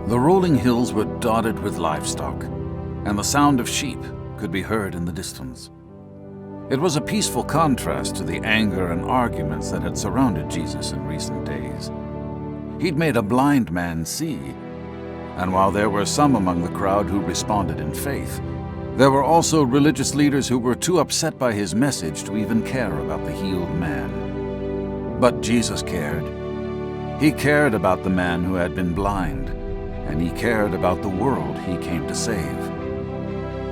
The rolling hills were dotted with livestock, and the sound of sheep could be heard in the distance. It was a peaceful contrast to the anger and arguments that had surrounded Jesus in recent days. He'd made a blind man see, and while there were some among the crowd who responded in faith, there were also religious leaders who were too upset by his message to even care about the healed man. But Jesus cared. He cared about the man who had been blind, and he cared about the world he came to save.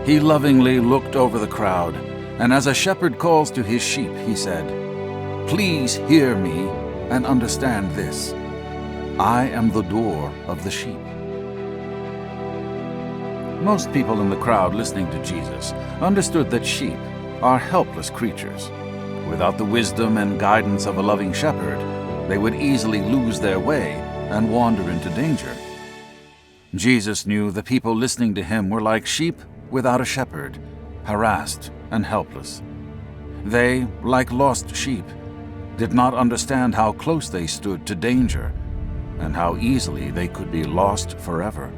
He lovingly looked over the crowd, and as a shepherd calls to his sheep, he said, "Please hear me and understand this. I am the door of the sheep." Most people in the crowd listening to Jesus understood that sheep are helpless creatures. Without the wisdom and guidance of a loving shepherd, they would easily lose their way and wander into danger. Jesus knew the people listening to him were like sheep without a shepherd, harassed and helpless. They, like lost sheep, did not understand how close they stood to danger and how easily they could be lost forever.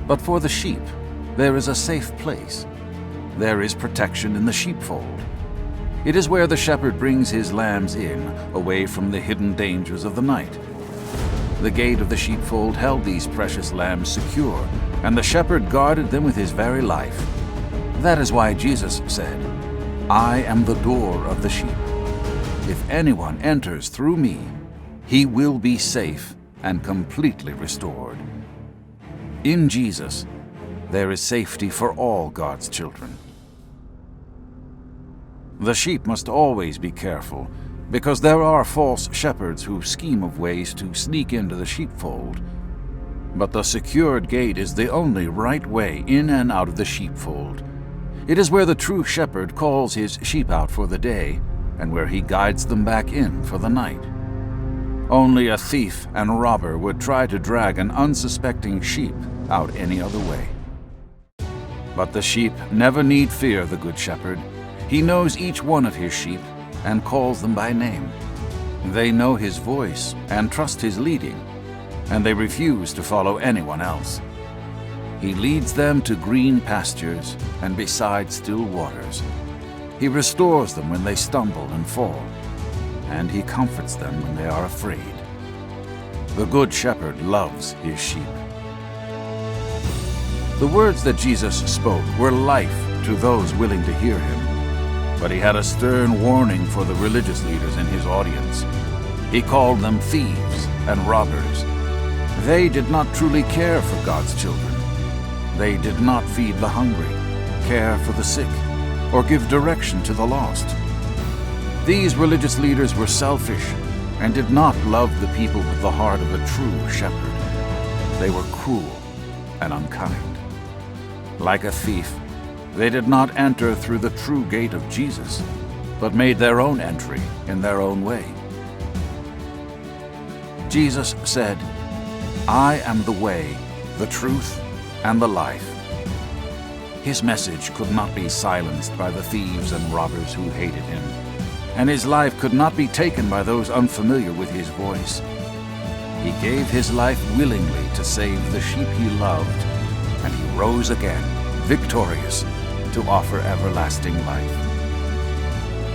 But for the sheep, there is a safe place. There is protection in the sheepfold. It is where the shepherd brings his lambs in, away from the hidden dangers of the night. The gate of the sheepfold held these precious lambs secure, and the shepherd guarded them with his very life. That is why Jesus said, "I am the door of the sheep. If anyone enters through me, he will be safe and completely restored." In Jesus, there is safety for all God's children. The sheep must always be careful, because there are false shepherds who scheme of ways to sneak into the sheepfold. But the secured gate is the only right way in and out of the sheepfold. It is where the true shepherd calls his sheep out for the day, and where he guides them back in for the night. Only a thief and robber would try to drag an unsuspecting sheep out any other way. But the sheep never need fear the good shepherd. He knows each one of his sheep and calls them by name. They know his voice and trust his leading, and they refuse to follow anyone else. He leads them to green pastures and beside still waters. He restores them when they stumble and fall, and he comforts them when they are afraid. The good shepherd loves his sheep. The words that Jesus spoke were life to those willing to hear him, but he had a stern warning for the religious leaders in his audience. He called them thieves and robbers. They did not truly care for God's children. They did not feed the hungry, care for the sick, or give direction to the lost. These religious leaders were selfish and did not love the people with the heart of a true shepherd. They were cruel and unkind. Like a thief, they did not enter through the true gate of Jesus, but made their own entry in their own way. Jesus said, "I am the way, the truth, and the life." His message could not be silenced by the thieves and robbers who hated him, and his life could not be taken by those unfamiliar with his voice. He gave his life willingly to save the sheep he loved, and he rose again, victorious, to offer everlasting life.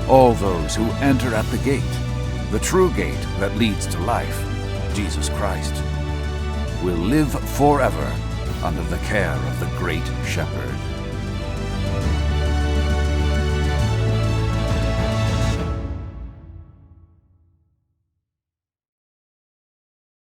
All those who enter at the gate, the true gate that leads to life, Jesus Christ, will live forever under the care of the great shepherd.